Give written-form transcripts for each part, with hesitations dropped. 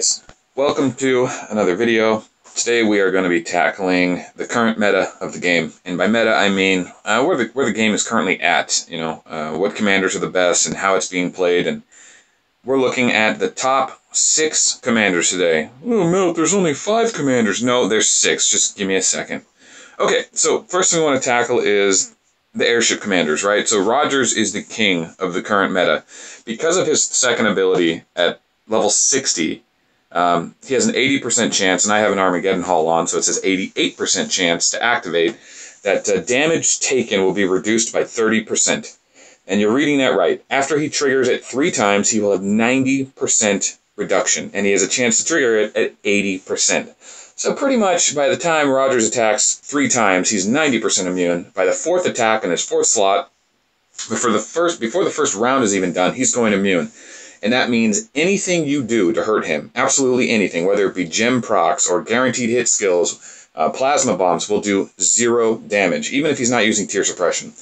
guys, welcome to another video. Today we are going to be tackling the current meta of the game, and by meta I mean where the game is currently at. You know, what commanders are the best and how it's being played, and we're looking at the top 6 commanders today. Oh, Melt, there's only 5 commanders. No, there's 6. Just give me a second. Okay, so first thing we want to tackle is the airship commanders, right? So Rogers is the king of the current meta because of his second ability at level 60. He has an 80% chance, and I have an Armageddon Haul on, so it says 88% chance to activate, that damage taken will be reduced by 30%. And you're reading that right. After he triggers it 3 times, he will have 90% reduction, and he has a chance to trigger it at 80%. So pretty much by the time Rogers attacks 3 times, he's 90% immune. By the 4th attack in his 4th slot, before the first round is even done, he's going immune. And that means anything you do to hurt him, absolutely anything, whether it be gem procs or guaranteed hit skills, plasma bombs, will do 0 damage, even if he's not using tier suppression.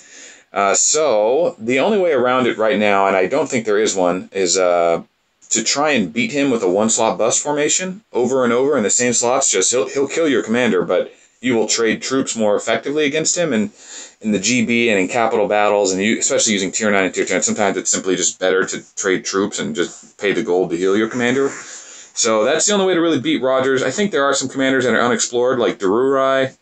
So the only way around it right now, and I don't think there is one, is to try and beat him with a 1-slot bust formation over and over in the same slots. Just he'll kill your commander, but you will trade troops more effectively against him, and in the GB and in capital battles, and especially using tier 9 and tier 10, sometimes it's simply just better to trade troops and just pay the gold to heal your commander. So that's the only way to really beat Rogers. I think there are some commanders that are unexplored, like Darurai,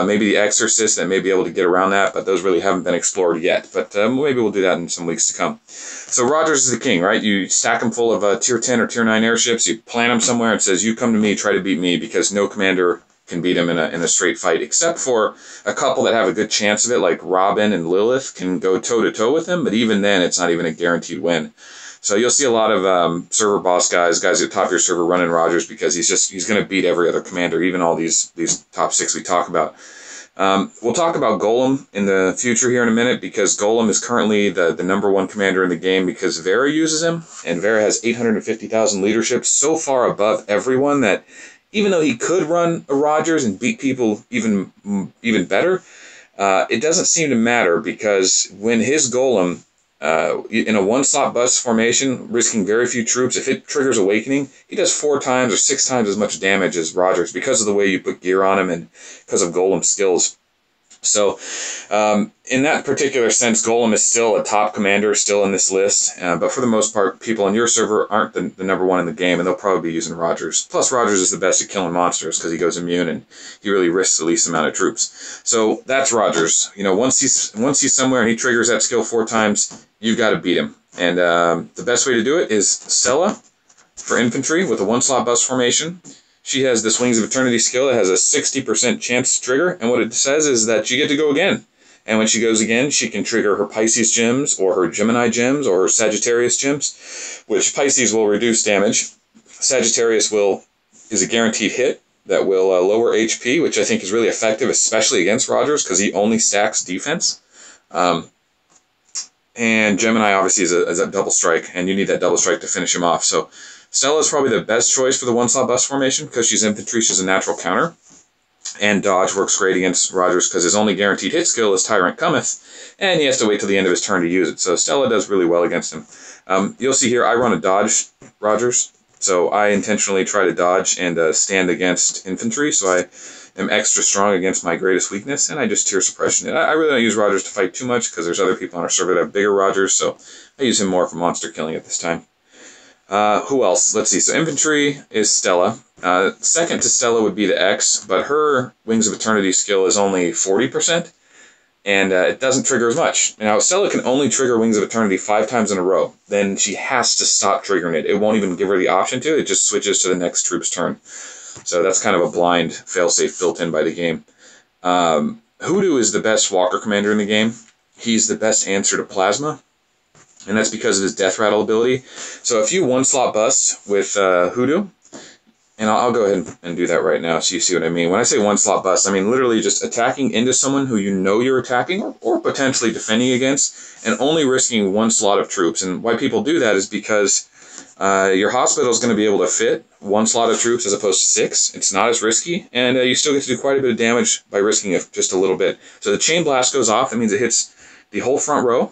maybe the Exorcist, that may be able to get around that, but those really haven't been explored yet. But maybe we'll do that in some weeks to come. So Rogers is the king, right? You stack him full of tier 10 or tier 9 airships, you plant him somewhere and says, you come to me, try to beat me, because no commander can beat him in a straight fight, except for a couple that have a good chance of it, like Robin and Lilith can go toe-to-toe with him, but even then, it's not even a guaranteed win. So you'll see a lot of server boss guys at top your server running Rogers because he's going to beat every other commander, even all these top 6 we talk about. We'll talk about Golem in the future here in a minute, because Golem is currently the #1 commander in the game because Vera uses him, and Vera has 850,000 leadership, so far above everyone that even though he could run a Rogers and beat people even better, it doesn't seem to matter, because when his Golem, in a 1-slot bust formation, risking very few troops, if it triggers Awakening, he does 4 times or 6 times as much damage as Rogers because of the way you put gear on him and because of Golem's skills. So, in that particular sense, Golem is still a top commander, still in this list, but for the most part, people on your server aren't the #1 in the game, and they'll probably be using Rogers. Plus, Rogers is the best at killing monsters because he goes immune, and he really risks the least amount of troops. So, that's Rogers. You know, once he's somewhere and he triggers that skill 4 times, you've got to beat him. And the best way to do it is Stella for infantry with a 1-slot bust formation. She has this Wings of Eternity skill that has a 60% chance to trigger, and what it says is that you get to go again. And when she goes again, she can trigger her Pisces gems, or her Gemini gems, or her Sagittarius gems, which Pisces will reduce damage. Sagittarius is a guaranteed hit that will lower HP, which I think is really effective, especially against Rogers, because he only stacks defense. And Gemini obviously is a double strike, and you need that double strike to finish him off. So Stella is probably the best choice for the 1-slot bust formation because she's infantry, she's a natural counter. And dodge works great against Rogers because his only guaranteed hit skill is Tyrant Cometh, and he has to wait till the end of his turn to use it. So Stella does really well against him. You'll see here I run a dodge Rogers, so I intentionally try to dodge and stand against infantry, so I am extra strong against my greatest weakness, and I just tier suppression it. I really don't use Rogers to fight too much because there's other people on our server that have bigger Rogers, so I use him more for monster killing at this time. Who else? Let's see. So infantry is Stella. Second to Stella would be the X, but her Wings of Eternity skill is only 40%, and it doesn't trigger as much. Now, Stella can only trigger Wings of Eternity 5 times in a row. Then she has to stop triggering it. It won't even give her the option to. It just switches to the next troop's turn. So that's kind of a blind failsafe built in by the game. Hoodoo is the best walker commander in the game. He's the best answer to Plasma, and that's because of his Death Rattle ability. So if you 1-slot bust with Hoodoo, and I'll go ahead and do that right now so you see what I mean. When I say 1-slot bust, I mean literally just attacking into someone who you know you're attacking or potentially defending against, and only risking 1 slot of troops. And why people do that is because your hospital is going to be able to fit 1 slot of troops as opposed to 6. It's not as risky, and you still get to do quite a bit of damage by risking it just a little bit. So the Chain Blast goes off. That means it hits the whole front row.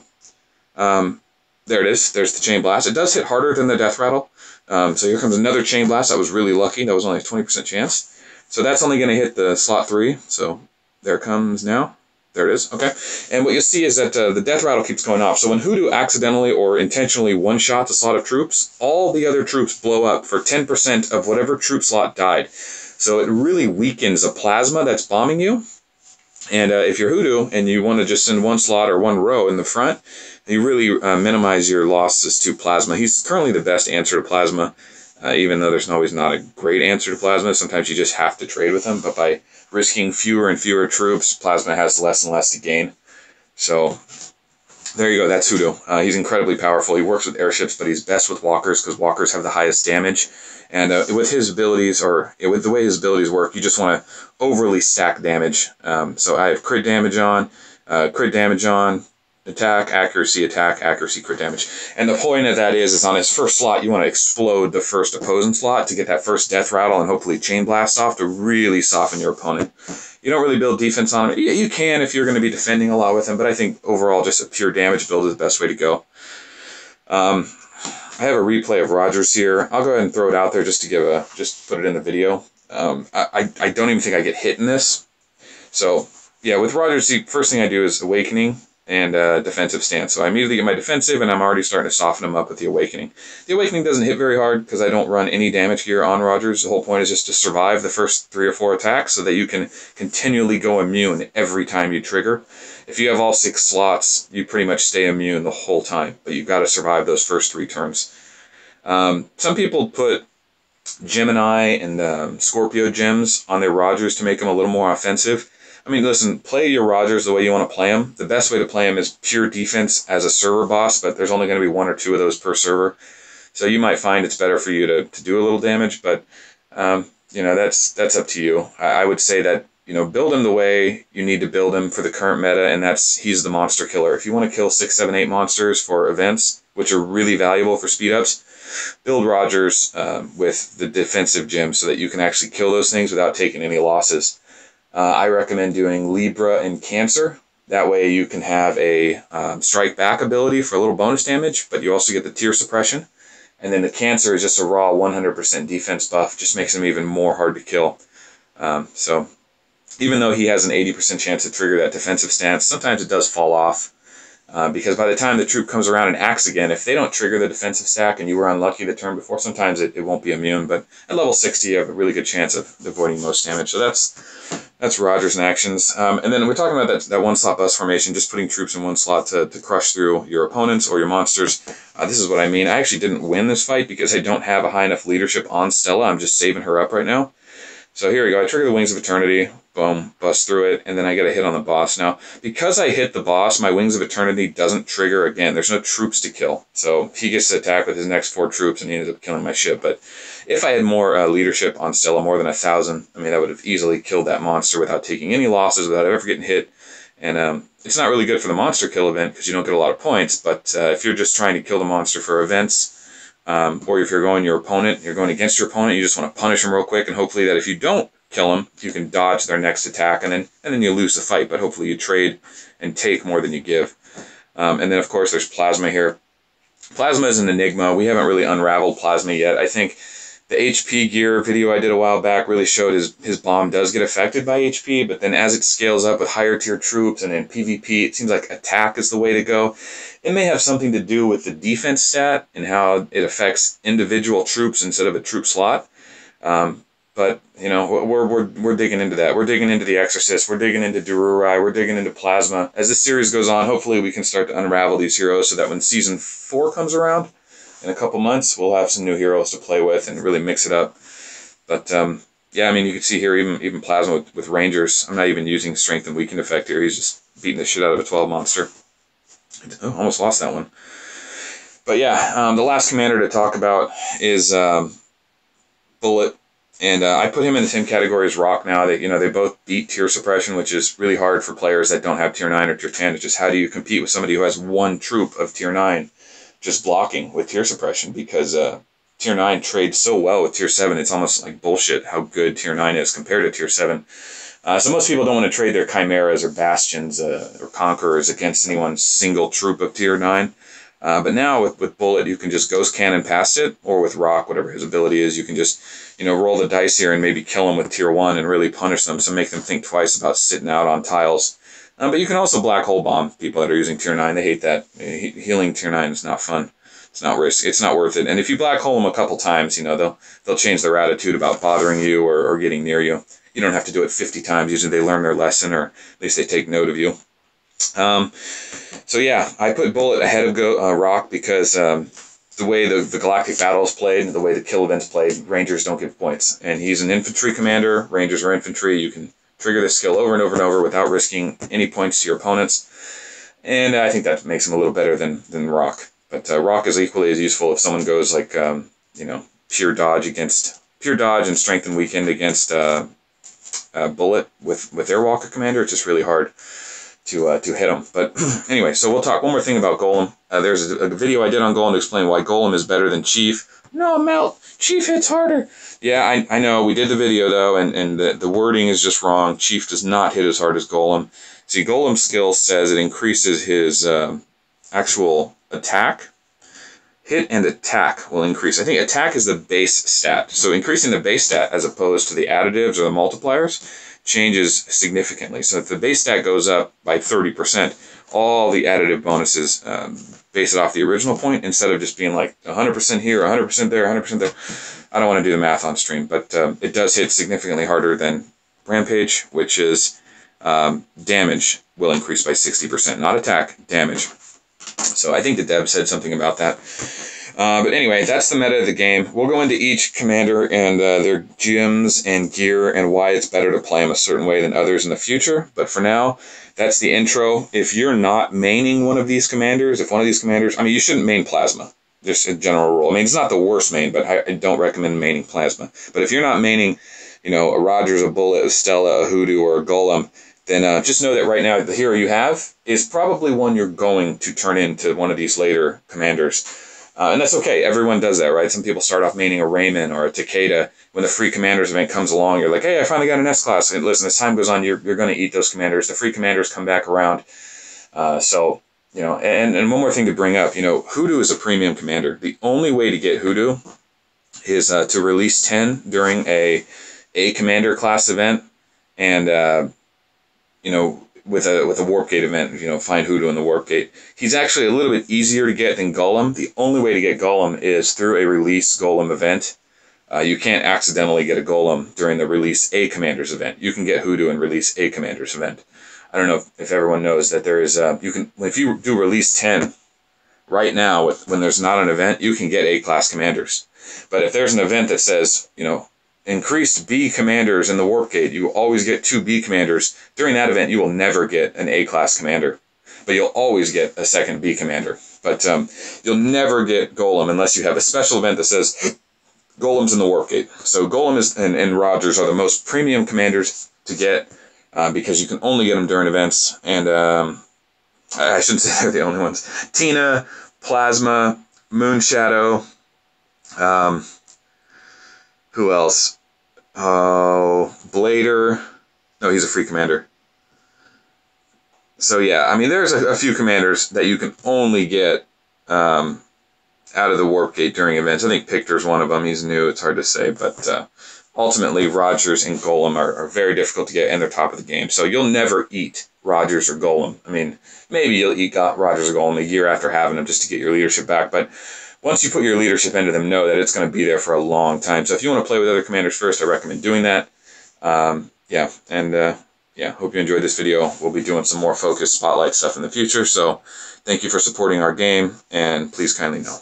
There it is. There's the Chain Blast. It does hit harder than the Death Rattle, So here comes another Chain Blast. That was really lucky. That was only a 20% chance. So that's only going to hit the slot 3. So there it comes now. There it is. Okay. And what you'll see is that the death rattle keeps going off. So when Hoodoo accidentally or intentionally one-shots a slot of troops, all the other troops blow up for 10% of whatever troop slot died. So it really weakens a plasma that's bombing you. And if you're Hoodoo and you want to just send one slot or one row in the front, you really minimize your losses to plasma. He's currently the best answer to plasma, even though there's always not a great answer to plasma. Sometimes you just have to trade with him, but by risking fewer and fewer troops, plasma has less and less to gain. So there you go, that's Hoodoo. He's incredibly powerful. He works with airships, but he's best with walkers because walkers have the highest damage. And with his abilities, or with the way his abilities work, you just want to overly stack damage. So I have crit damage on, attack, accuracy, crit damage. And the point of that is on his first slot, you want to explode the first opposing slot to get that first death rattle and hopefully chain blast off to really soften your opponent. You don't really build defense on him. You can if you're going to be defending a lot with him, but I think overall just a pure damage build is the best way to go. I have a replay of Rogers here. I'll go ahead and throw it out there just to just put it in the video. I don't even think I get hit in this. So yeah, with Rogers, the first thing I do is Awakening and defensive stance. So I immediately get my defensive, and I'm already starting to soften him up with the Awakening. The Awakening doesn't hit very hard because I don't run any damage gear on Rogers. The whole point is just to survive the first 3 or 4 attacks so that you can continually go immune every time you trigger. If you have all 6 slots, you pretty much stay immune the whole time, but you've got to survive those first 3 turns. Some people put Gemini and Scorpio gems on their Rogers to make them a little more offensive. I mean, listen, play your Rogers the way you want to play them. The best way to play them is pure defense as a server boss, but there's only going to be 1 or 2 of those per server. So you might find it's better for you to do a little damage, but, you know, that's up to you. I would say that, you know, build him the way you need to build him for the current meta, and he's the monster killer. If you want to kill 6, 7, 8 monsters for events, which are really valuable for speed ups, build Rogers with the defensive gem so that you can actually kill those things without taking any losses. I recommend doing Libra and Cancer. That way you can have a strike back ability for a little bonus damage, but you also get the tier suppression. And then the Cancer is just a raw 100% defense buff, just makes him even more hard to kill. So even though he has an 80% chance to trigger that defensive stance, sometimes it does fall off. Because by the time the troop comes around and acts again, if they don't trigger the defensive stack and you were unlucky the turn before, sometimes it won't be immune. But at level 60, you have a really good chance of avoiding most damage. So that's Rogers in actions. And then we're talking about that 1-slot bus formation, just putting troops in 1 slot to crush through your opponents or your monsters. This is what I mean. I actually didn't win this fight because I don't have a high enough leadership on Stella. I'm just saving her up right now. So here we go. I trigger the Wings of Eternity. Boom, bust through it, and then I get a hit on the boss. Now, because I hit the boss, my Wings of Eternity doesn't trigger again. There's no troops to kill. So he gets to attack with his next 4 troops, and he ends up killing my ship. But if I had more leadership on Stella, more than 1,000, I mean, I would have easily killed that monster without taking any losses, without ever getting hit. And it's not really good for the monster kill event because you don't get a lot of points. But if you're just trying to kill the monster for events, or if you're going against your opponent, you just want to punish them real quick, and hopefully that if you don't kill them, you can dodge their next attack, and then you lose the fight, but hopefully you trade and take more than you give. And then, of course, there's Plasma here. Plasma is an enigma. We haven't really unraveled Plasma yet. I think the HP gear video I did a while back really showed his bomb does get affected by HP, but then as it scales up with higher tier troops and in PvP, it seems like attack is the way to go. It may have something to do with the defense stat and how it affects individual troops instead of a troop slot. But, you know, we're digging into that. We're digging into the Exorcist. We're digging into Dururai. We're digging into Plasma. As this series goes on, hopefully we can start to unravel these heroes so that when Season 4 comes around in a couple months, we'll have some new heroes to play with and really mix it up. But, yeah, I mean, you can see here even Plasma with Rangers. I'm not even using Strength and Weakened effect here. He's just beating the shit out of a 12 monster. Oh, almost lost that one. But, yeah, the last commander to talk about is Bullet. And I put him in the same category as Rock now. They both beat tier suppression, which is really hard for players that don't have tier 9 or tier 10. It's just how do you compete with somebody who has 1 troop of tier 9 just blocking with tier suppression? Because tier 9 trades so well with tier 7, it's almost like bullshit how good tier 9 is compared to tier 7. So most people don't want to trade their Chimeras or Bastions or Conquerors against any one single troop of tier 9. But now with Bullet, you can just Ghost Cannon past it, or with Rock, whatever his ability is, you can just, roll the dice here and maybe kill them with Tier 1 and really punish them, so make them think twice about sitting out on tiles. But you can also Black Hole Bomb people that are using Tier 9. They hate that. Healing Tier 9 is not fun. It's not risk. It's not worth it. And if you Black Hole them a couple times, they'll change their attitude about bothering you or getting near you. You don't have to do it 50 times. Usually they learn their lesson, or at least they take note of you. So yeah, I put Bullet ahead of Rock because the way the Galactic Battle is played, the way the kill event's played, Rangers don't give points. And he's an infantry commander. Rangers are infantry. You can trigger this skill over and over and over without risking any points to your opponents. And I think that makes him a little better than Rock. But Rock is equally as useful if someone goes like, pure dodge and strength and weakened against Bullet with their Walker commander. It's just really hard to hit them. But anyway, so we'll talk one more thing about Golem. There's a video I did on Golem to explain why Golem is better than Chief. No, Melt, Chief hits harder. Yeah, I know, we did the video though, and the wording is just wrong. Chief does not hit as hard as Golem. See, Golem's skill says it increases his actual attack. Hit and attack will increase. I think attack is the base stat. So increasing the base stat as opposed to the additives or the multipliers changes significantly. So if the base stat goes up by 30%, all the additive bonuses base it off the original point instead of just being like 100% here, 100% there, 100% there. I don't want to do the math on stream, but it does hit significantly harder than Rampage, which is damage will increase by 60%. Not attack, damage. So I think the dev said something about that. But anyway, that's the meta of the game. We'll go into each commander and their gems and gear and why it's better to play them a certain way than others in the future. But for now, that's the intro. If you're not maining one of these commanders, you shouldn't main Plasma. Just a general rule. I mean, it's not the worst main, but I don't recommend maining Plasma. But if you're not maining, a Rogers, a Bullet, a Stella, a Hoodoo, or a Golem, then just know that right now the hero you have is probably one you're going to turn into one of these later commanders. And that's okay. Everyone does that, right? Some people start off maining a Raymond or a Takeda. When the free commanders event comes along, you're like, hey, I finally got an S-class. And listen, as time goes on, you're going to eat those commanders. The free commanders come back around. And one more thing to bring up, Hoodoo is a premium commander. The only way to get Hoodoo is to release 10 during a commander class event and, with a Warp Gate event, find Hoodoo in the Warp Gate. He's actually a little bit easier to get than Golem. The only way to get Golem is through a release Golem event. You can't accidentally get a Golem during the release a Commander's event. You can get Hoodoo and release a Commander's event. I don't know if everyone knows that there is if you do release 10 right now when there's not an event, you can get A-class commanders. But if there's an event that says, increased B commanders in the Warp Gate, you always get 2 B commanders. During that event, you will never get an A-class commander, but you'll always get a second B commander. But you'll never get Golem unless you have a special event that says Golem's in the Warp Gate. So Golem and Rogers are the most premium commanders to get because you can only get them during events. And I shouldn't say they're the only ones. Tina, Plasma, Moonshadow, who else? Oh, Blader. No, he's a free commander. So yeah, I mean, there's a few commanders that you can only get out of the Warp Gate during events. I think Pictor's one of them. He's new. It's hard to say, but ultimately, Rogers and Golem are very difficult to get, and they're top of the game. So you'll never eat Rogers or Golem. I mean, maybe you'll eat Rogers or Golem a year after having them just to get your leadership back, but once you put your leadership into them, know that it's going to be there for a long time. So if you want to play with other commanders first, I recommend doing that. Hope you enjoyed this video. We'll be doing some more focused spotlight stuff in the future. So thank you for supporting our game, and please kindly know.